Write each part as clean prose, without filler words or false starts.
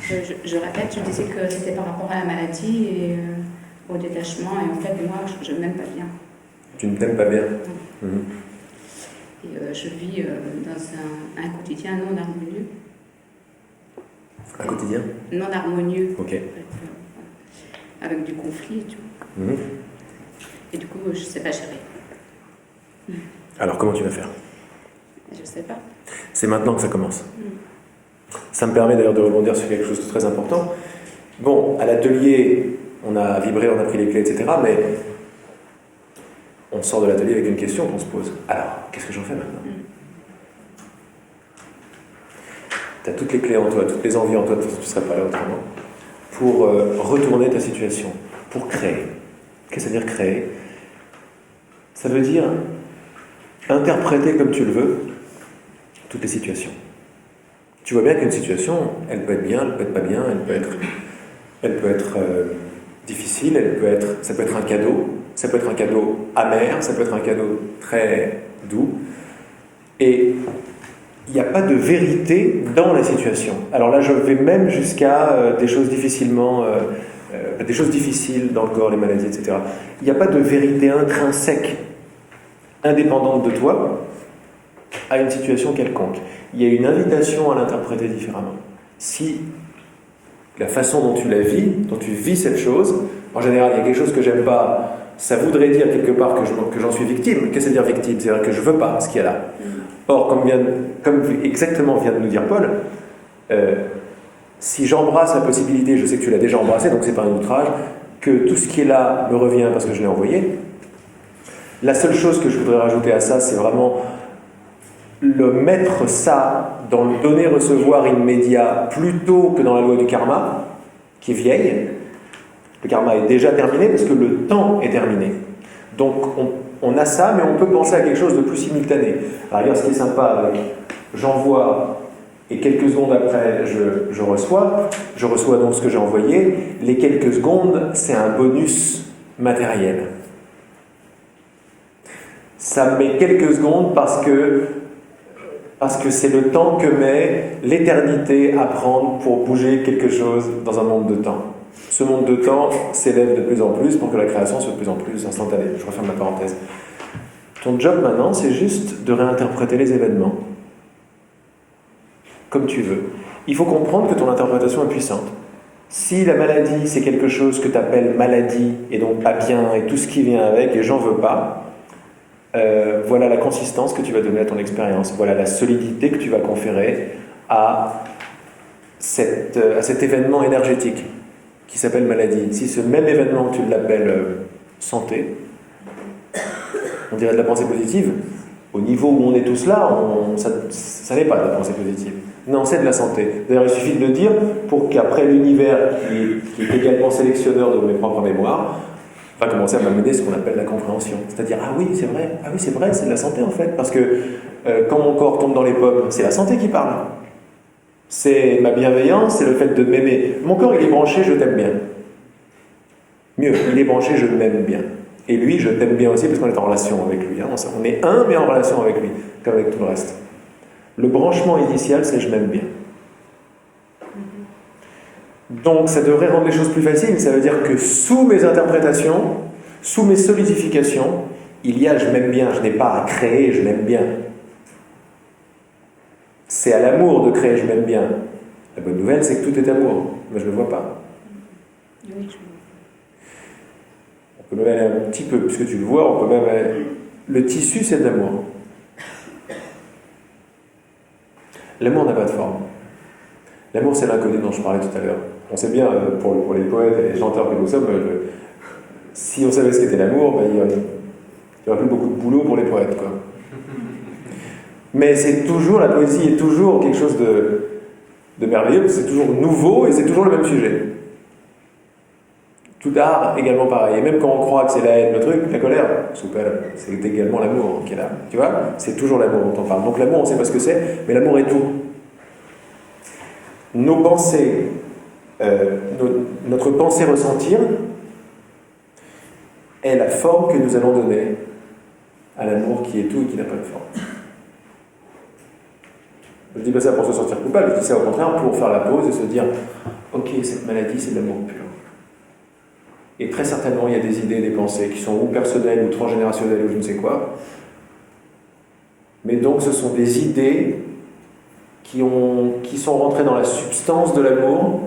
Je répète, je disais que c'était par rapport à la maladie et au détachement. Et en fait, moi, je ne m'aime pas bien. Tu ne t'aimes pas bien. Et je vis dans un quotidien non harmonieux. Un quotidien Non harmonieux. Ok. Avec du conflit et tout. Et du coup, je ne sais pas gérer. Alors, comment tu vas faire? Je ne sais pas. C'est maintenant que ça commence. Ça me permet d'ailleurs de rebondir sur quelque chose de très important. Bon, à l'atelier, on a vibré, on a pris les clés, etc. Mais on sort de l'atelier avec une question qu'on se pose. Alors, qu'est-ce que j'en fais maintenant? Tu as toutes les clés en toi, toutes les envies en toi, de toute façon tu ne serais pas là autrement, pour retourner ta situation, pour créer. Qu'est-ce que ça veut dire créer? Ça veut dire interpréter comme tu le veux toutes les situations. Tu vois bien qu'une situation, elle peut être bien, elle peut être pas bien, elle peut être difficile, ça peut être un cadeau amer, ça peut être un cadeau très doux. Et il n'y a pas de vérité dans la situation. Alors là, je vais même jusqu'à des choses difficiles dans le corps, les maladies, etc. Il n'y a pas de vérité intrinsèque, indépendante de toi, à une situation quelconque. Il y a une invitation à l'interpréter différemment. Si la façon dont tu la vis, dont tu vis cette chose, en général, il y a quelque chose que j'aime pas, ça voudrait dire quelque part que j'en suis victime. Qu'est-ce que c'est dire victime? C'est-à-dire que je veux pas ce qu'il y a là. Or, comme exactement vient de nous dire Paul, si j'embrasse la possibilité, je sais que tu l'as déjà embrassé, donc c'est pas un outrage, que tout ce qui est là me revient parce que je l'ai envoyé, la seule chose que je voudrais rajouter à ça, c'est vraiment le mettre ça dans le donner-recevoir immédiat plutôt que dans la loi du karma, qui est vieille. Le karma est déjà terminé parce que le temps est terminé. Donc on a ça, mais on peut penser à quelque chose de plus simultané. Alors, regarde ce qui est sympa avec j'envoie et quelques secondes après je reçois donc ce que j'ai envoyé. Les quelques secondes, c'est un bonus matériel. Ça met quelques secondes parce que c'est le temps que met l'éternité à prendre pour bouger quelque chose dans un monde de temps. Ce monde de temps s'élève de plus en plus pour que la création soit de plus en plus instantanée. Je referme la parenthèse. Ton job maintenant, c'est juste de réinterpréter les événements comme tu veux. Il faut comprendre que ton interprétation est puissante. Si la maladie, c'est quelque chose que tu appelles maladie, et donc pas bien, et tout ce qui vient avec, et j'en veux pas, voilà la consistance que tu vas donner à ton expérience, voilà la solidité que tu vas conférer à cet événement énergétique qui s'appelle maladie. Si ce même événement, tu l'appelles santé, on dirait de la pensée positive. Au niveau où on est tous là, ça n'est pas de la pensée positive. Non, c'est de la santé. D'ailleurs, il suffit de le dire pour qu'après l'univers, qui est également sélectionneur de mes propres mémoires, va commencer à m'amener ce qu'on appelle la compréhension. C'est-à-dire, ah oui, c'est vrai, c'est de la santé en fait. Parce que quand mon corps tombe dans les pommes, c'est la santé qui parle. C'est ma bienveillance, c'est le fait de m'aimer. Mon corps, il est branché, je t'aime bien. Mieux, il est branché, je m'aime bien. Et lui, je t'aime bien aussi parce qu'on est en relation avec lui. Hein. On est un, mais en relation avec lui, comme avec tout le reste. Le branchement initial, c'est je m'aime bien. Donc, ça devrait rendre les choses plus faciles. Ça veut dire que sous mes interprétations, sous mes solidifications, il y a je m'aime bien. Je n'ai pas à créer je m'aime bien. C'est à l'amour de créer je m'aime bien. La bonne nouvelle, c'est que tout est amour. Mais je ne le vois pas. Oui, On peut même aller un petit peu, puisque tu le vois, on peut même aller... Le tissu, c'est de l'amour. L'amour n'a pas de forme. L'amour, c'est l'inconnu dont je parlais tout à l'heure. On sait bien, pour les poètes et les chanteurs que nous sommes, si on savait ce qu'était l'amour, il n'y aurait plus beaucoup de boulot pour les poètes, quoi. Mais c'est toujours, la poésie est toujours quelque chose de merveilleux, c'est toujours nouveau et c'est toujours le même sujet. Tout art, également pareil. Et même quand on croit que c'est la haine, le truc, la colère, c'est également l'amour qui est là. Tu vois? C'est toujours l'amour dont on parle. Donc l'amour, on ne sait pas ce que c'est, mais l'amour est tout. Nos pensées, notre pensée ressentir est la forme que nous allons donner à l'amour qui est tout et qui n'a pas de forme. Je ne dis pas ça pour se sentir coupable, je dis ça au contraire pour faire la pause et se dire ok, cette maladie, c'est de l'amour pur. Et très certainement, il y a des idées, des pensées qui sont ou personnelles ou transgénérationnelles ou je ne sais quoi. Mais donc, ce sont des idées qui sont rentrées dans la substance de l'amour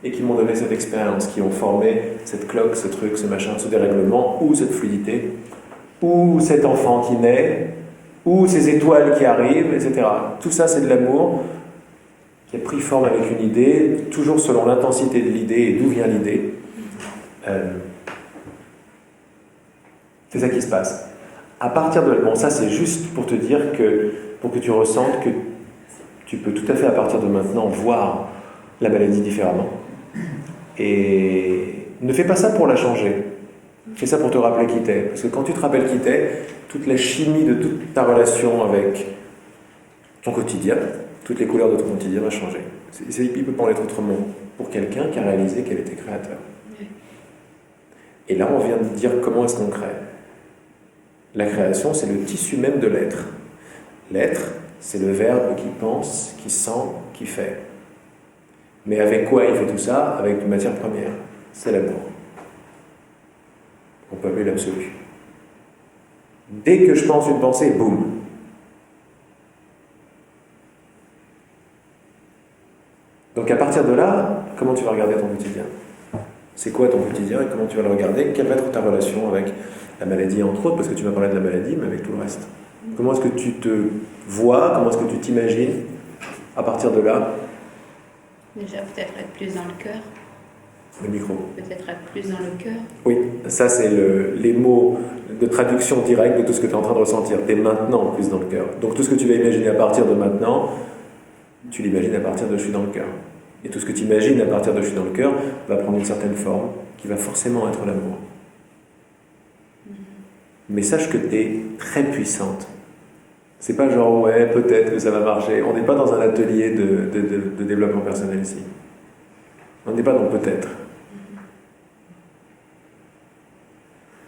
et qui m'ont donné cette expérience, qui ont formé cette cloque, ce truc, ce machin, ce dérèglement, ou cette fluidité, ou cet enfant qui naît, ou ces étoiles qui arrivent, etc. Tout ça, c'est de l'amour qui a pris forme avec une idée, toujours selon l'intensité de l'idée et d'où vient l'idée. C'est ça qui se passe. À partir de... Bon, ça, c'est juste pour te dire pour que tu ressentes que tu peux tout à fait, à partir de maintenant, voir la maladie différemment. Et ne fais pas ça pour la changer. Fais ça pour te rappeler qui t'es. Parce que quand tu te rappelles qui t'es, toute la chimie de toute ta relation avec ton quotidien, toutes les couleurs de ton quotidien va changer. Il ne peut pas en être autrement pour quelqu'un qui a réalisé qu'elle était créateur. Et là, on vient de dire comment est-ce qu'on crée. La création, c'est le tissu même de l'être. L'être, c'est le verbe qui pense, qui sent, qui fait. Mais avec quoi il fait tout ça? Avec une matière première. C'est l'amour. On peut appeler l'absolu. Dès que je pense une pensée, boum. Donc à partir de là, comment tu vas regarder ton quotidien? C'est quoi ton quotidien et comment tu vas le regarder? Quelle va être ta relation avec la maladie, entre autres, parce que tu m'as parlé de la maladie, mais avec tout le reste. Comment est-ce que tu te vois? Comment est-ce que tu t'imagines à partir de là? Déjà, peut-être être plus dans le cœur. Le micro. Peut-être être plus dans le cœur. Oui, ça c'est les mots de traduction directe de tout ce que tu es en train de ressentir. Tu es maintenant plus dans le cœur. Donc tout ce que tu vas imaginer à partir de maintenant, tu l'imagines à partir de je suis dans le cœur. Et tout ce que tu imagines à partir de je suis dans le cœur va prendre une certaine forme qui va forcément être l'amour. Mais sache que tu es très puissante. C'est pas genre ouais, peut-être que ça va marcher. On n'est pas dans un atelier de développement personnel ici. On n'est pas dans peut-être.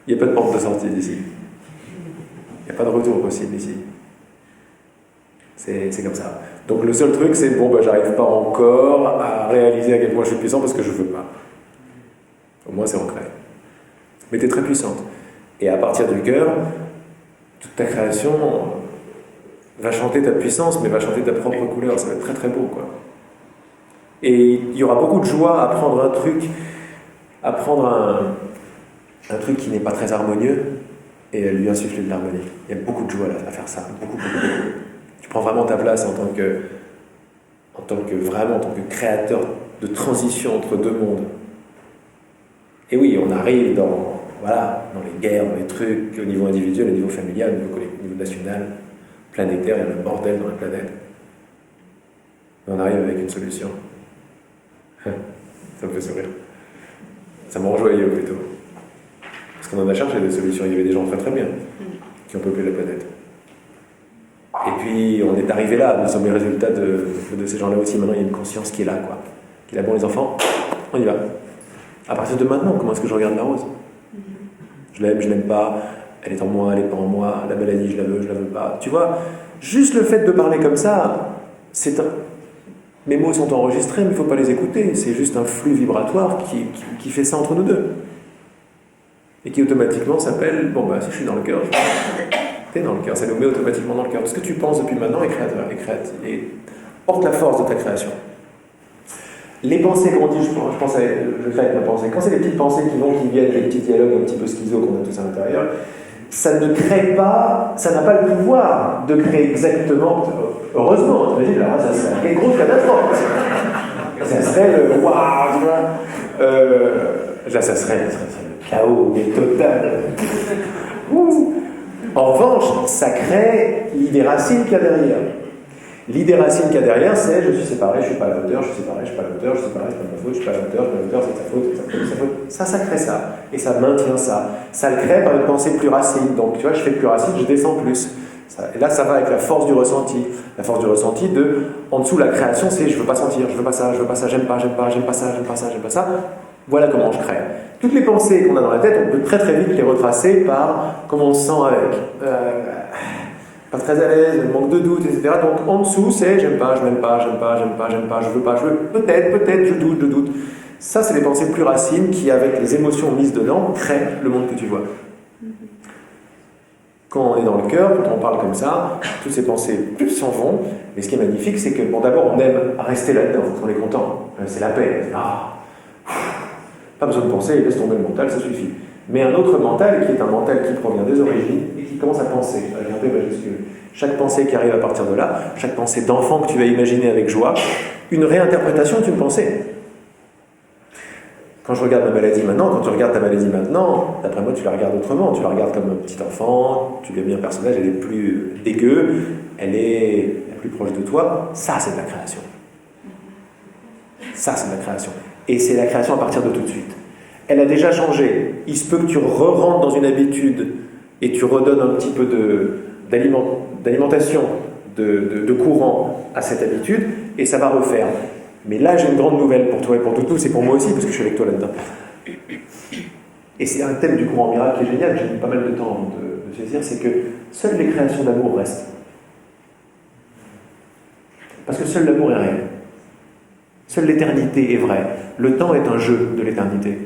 Il n'y a pas de porte de sortie ici. Il n'y a pas de retour possible ici. C'est comme ça. Donc le seul truc, c'est bon, j'arrive pas encore à réaliser à quel point je suis puissant parce que je veux pas. Au moins, c'est ancré. Mais tu es très puissante. Et à partir du cœur, toute ta création va chanter ta puissance, mais va chanter ta propre couleur. Ça va être très très beau, quoi. Et il y aura beaucoup de joie à prendre un truc, un truc qui n'est pas très harmonieux, et lui insuffler de l'harmonie. Il y a beaucoup de joie là, à faire ça. Beaucoup. Tu prends vraiment ta place en tant que créateur de transition entre deux mondes. Et oui, on arrive dans les guerres, dans les trucs, au niveau individuel, au niveau familial, au niveau national, planétaire, il y a le bordel dans la planète. Mais on arrive avec une solution. Ça me fait sourire. Ça me rend joyeux plutôt. Parce qu'on en a cherché des solutions, il y avait des gens très très bien qui ont peuplé la planète. Et puis on est arrivé là, nous sommes les résultats de ces gens-là aussi. Maintenant il y a une conscience qui est là, quoi. Qui est là, bon les enfants, on y va. À partir de maintenant, comment est-ce que je regarde la rose? Je l'aime pas, elle est en moi, elle n'est pas en moi, la maladie je la veux pas. Tu vois, juste le fait de parler comme ça, mes mots sont enregistrés, mais il ne faut pas les écouter. C'est juste un flux vibratoire qui fait ça entre nous deux. Et qui automatiquement s'appelle, si je suis dans le cœur, t'es dans le cœur, ça nous met automatiquement dans le cœur. Tout ce que tu penses depuis maintenant est créateur, et porte la force de ta création. Les pensées qu'on dit, je pense je crée avec ma pensée. Quand c'est des petites pensées qui viennent, les petits dialogues un petit peu schizo qu'on a tous à l'intérieur, ça ne crée pas, ça n'a pas le pouvoir de créer exactement, heureusement, t'imagines, là, ça serait une grosse catastrophe. Ça serait le waouh, tu vois. Là, ça serait le chaos, mais total. En revanche, ça crée l'idée racine qu'il y a derrière. L'idée racine qu'il y a derrière, c'est je suis séparé, je suis pas à la hauteur, je suis séparé, je suis pas à la hauteur, je suis séparé, c'est pas ma faute, je suis pas à la hauteur, c'est sa faute, c'est sa faute. Ça crée ça. Et ça maintient ça. Ça le crée par une pensée plus racine. Donc, tu vois, je fais plus racine, je descends plus. Et là, ça va avec la force du ressenti. La force du ressenti en dessous, la création, c'est je veux pas sentir, je veux pas ça, j'aime pas ça. Voilà comment je crée. Toutes les pensées qu'on a dans la tête, on peut très très vite les retracer par comment on se sent avec. pas très à l'aise, un manque de doute, etc. Donc en dessous, c'est j'aime pas, je m'aime pas, j'aime pas, j'aime pas, j'aime pas, je veux pas, je veux, peut-être, je doute. Ça, c'est les pensées plus racines qui, avec les émotions mises dedans, créent le monde que tu vois. Quand on est dans le cœur, quand on parle comme ça, toutes ces pensées plus s'en vont. Mais ce qui est magnifique, c'est que, bon, d'abord, on aime rester là-dedans, on est content. C'est la paix. Pas besoin de penser, laisse tomber le mental, ça suffit. Mais un autre mental, qui est un mental qui provient des origines et qui commence à penser, avec un P majuscule. Chaque pensée qui arrive à partir de là, chaque pensée d'enfant que tu vas imaginer avec joie, une réinterprétation d'une pensée. Quand je regarde ma maladie maintenant, quand tu regardes ta maladie maintenant, d'après moi, tu la regardes autrement. Tu la regardes comme un petit enfant, tu lui as mis un personnage, elle est plus dégueu, elle est la plus proche de toi. Ça, c'est de la création. Ça, c'est de la création. Et c'est la création à partir de tout de suite. Elle a déjà changé. Il se peut que tu re-rentres dans une habitude et tu redonnes un petit peu d'alimentation, de courant à cette habitude, et ça va refaire. Mais là, j'ai une grande nouvelle pour toi et pour tous, et pour moi aussi, parce que je suis avec toi là-dedans. Et c'est un thème du courant miracle qui est génial, j'ai mis pas mal de temps avant de saisir, c'est que seules les créations d'amour restent. Parce que seul l'amour est réel. Seule l'éternité est vraie. Le temps est un jeu de l'éternité.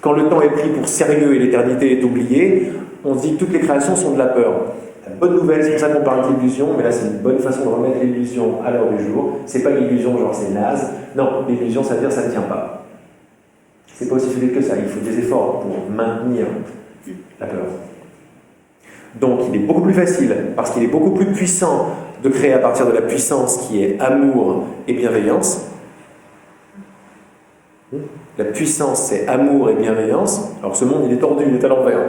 Quand le temps est pris pour sérieux et l'éternité est oubliée, on se dit que toutes les créations sont de la peur. La bonne nouvelle, c'est pour ça qu'on parle d'illusion, mais là c'est une bonne façon de remettre l'illusion à l'heure du jour. C'est pas l'illusion genre c'est naze. Non, l'illusion ça veut dire ça ne tient pas. C'est pas aussi solide que ça. Il faut des efforts pour maintenir la peur. Donc il est beaucoup plus facile, parce qu'il est beaucoup plus puissant de créer à partir de la puissance qui est amour et bienveillance. La puissance, c'est amour et bienveillance. Alors ce monde, il est tordu, il est à l'envers.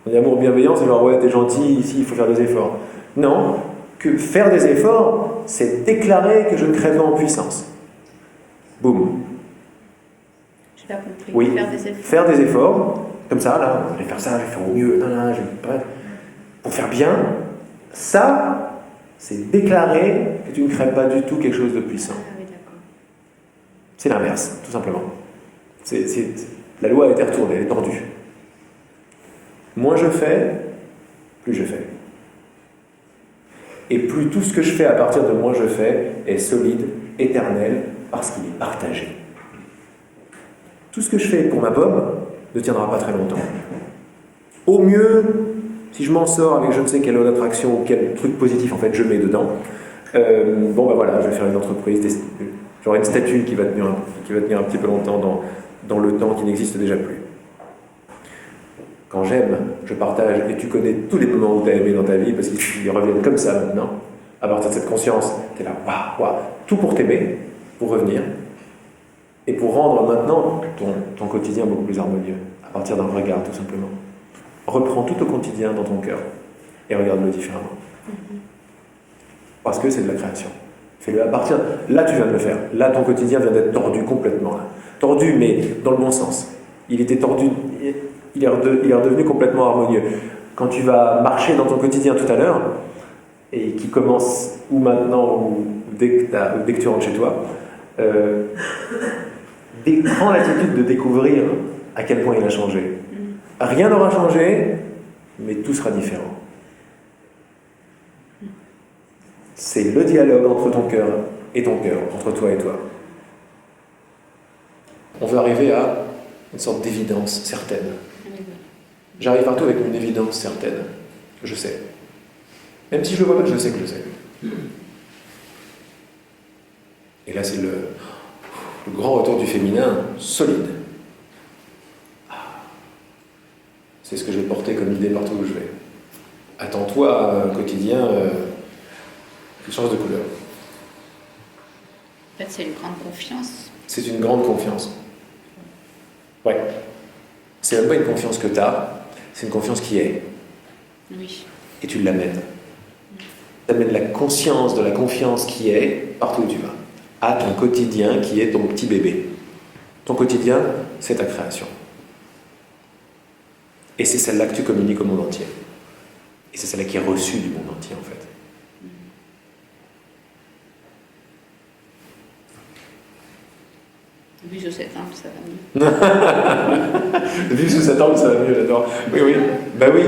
On dit amour et bienveillance, et genre, ouais, t'es gentil, ici, il faut faire des efforts. Non, que faire des efforts, c'est déclarer que je ne crée pas en puissance. Boum. Je n'ai pas compris. Oui, faire des efforts. Faire des efforts, comme ça, là, je vais faire ça, je vais faire au mieux, pour faire bien, ça, c'est déclarer que tu ne crées pas du tout quelque chose de puissant. C'est l'inverse, tout simplement. La loi a été retournée, elle est tordue. Moins je fais, plus je fais. Et plus tout ce que je fais à partir de moins je fais est solide, éternel, parce qu'il est partagé. Tout ce que je fais pour ma pomme ne tiendra pas très longtemps. Au mieux, si je m'en sors avec je ne sais quelle autre attraction ou quel truc positif en fait je mets dedans, bon ben voilà, je vais faire une entreprise, j'aurai une statue qui va tenir un petit peu longtemps dans le temps qui n'existe déjà plus. Quand j'aime, je partage, et tu connais tous les moments où tu as aimé dans ta vie, parce qu'ils reviennent comme ça maintenant, à partir de cette conscience, tu es là, waouh, tout pour t'aimer, pour revenir, et pour rendre maintenant ton quotidien beaucoup plus harmonieux, à partir d'un regard tout simplement. Reprends tout au quotidien dans ton cœur, et regarde-le différemment. Parce que c'est de la création. Fais-le à partir... Là, tu viens de le faire. Là, ton quotidien vient d'être tordu complètement. Là. Tordu, mais dans le bon sens. Il était tordu, il est redevenu complètement harmonieux. Quand tu vas marcher dans ton quotidien tout à l'heure, et qui commence ou maintenant, ou dès que tu rentres chez toi, prends l'attitude de découvrir à quel point il a changé. Rien n'aura changé, mais tout sera différent. C'est le dialogue entre ton cœur et ton cœur, entre toi et toi. On veut arriver à une sorte d'évidence certaine. J'arrive partout avec une évidence certaine. Je sais. Même si je le vois pas, je sais que je sais. Et là, c'est le grand retour du féminin solide. C'est ce que je vais porter comme idée partout où je vais. Attends-toi, quotidien, qui change de couleur. En fait, c'est une grande confiance. C'est une grande confiance. Ouais. C'est même pas une confiance que tu as, c'est une confiance qui est. Oui. Et tu l'amènes. Tu amènes la conscience de la confiance qui est partout où tu vas. À ton quotidien qui est ton petit bébé. Ton quotidien, c'est ta création. Et c'est celle-là que tu communiques au monde entier. Et c'est celle-là qui est reçue du monde entier, en fait. Vu sous cet angle, ça va mieux. Vu sous cet angle, ça va mieux, j'adore. Oui, oui. Ben oui.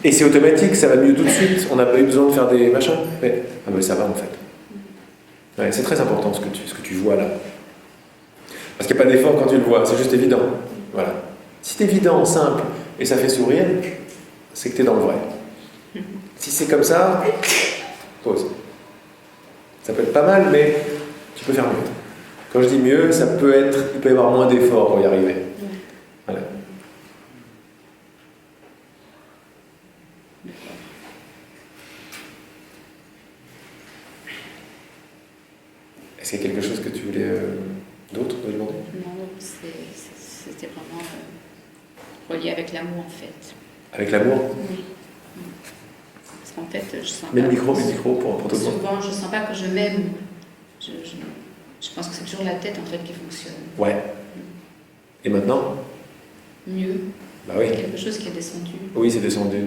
Et c'est automatique, ça va mieux tout de suite. On n'a pas eu besoin de faire des machins. Mais, ah mais ça va en fait. Ouais, c'est très important ce que tu vois là. Parce qu'il n'y a pas d'effort quand tu le vois, c'est juste évident. Voilà. Si c'est évident, simple, et ça fait sourire, c'est que tu es dans le vrai. Si c'est comme ça, pause. Ça peut être pas mal, mais tu peux faire mieux. Quand je dis mieux, il peut y avoir moins d'efforts pour y arriver. Voilà. Est-ce qu'il y a quelque chose que tu voulais d'autre me demander? Non, c'était vraiment relié avec l'amour en fait. Avec l'amour? Oui. Parce qu'en fait, je sens Mets pas... le micro pour tout le monde. Souvent, je sens pas que je m'aime. Je pense que c'est toujours la tête en fait qui fonctionne. Ouais. Et maintenant? Mieux. Bah oui. Quelque chose qui est descendu. Oui, c'est descendu.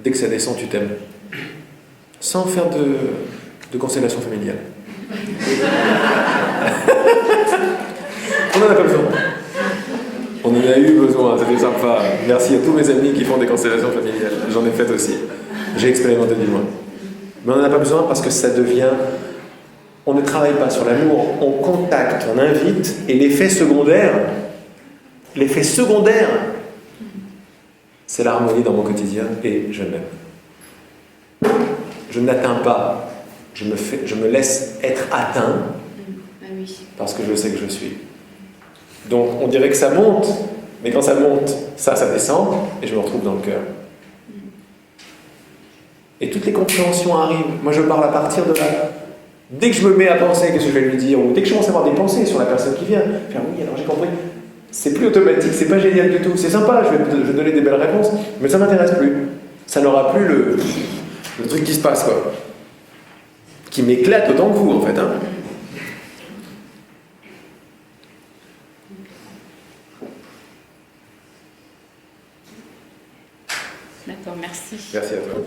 Dès que ça descend, tu t'aimes. Sans faire de constellation familiale. On n'en a pas besoin. On en a eu besoin, c'était sympa. Merci à tous mes amis qui font des constellations familiales. J'en ai fait aussi. J'ai expérimenté du moins. Mais on n'en a pas besoin parce que ça devient... On ne travaille pas sur l'amour, on contacte, on invite, et l'effet secondaire, c'est l'harmonie dans mon quotidien et je m'aime. Je n'atteins pas, je me laisse être atteint parce que je sais que je suis. Donc on dirait que ça monte, mais quand ça monte, ça descend et je me retrouve dans le cœur. Et toutes les compréhensions arrivent. Moi je parle à partir de là. Dès que je me mets à penser qu'est-ce que je vais lui dire, ou dès que je commence à avoir des pensées sur la personne qui vient, faire oui, alors j'ai compris. C'est plus automatique, c'est pas génial du tout. C'est sympa, je vais donner des belles réponses, mais ça m'intéresse plus. Ça n'aura plus le truc qui se passe, quoi. Qui m'éclate autant que vous, en fait. Hein. D'accord, merci. Merci à toi.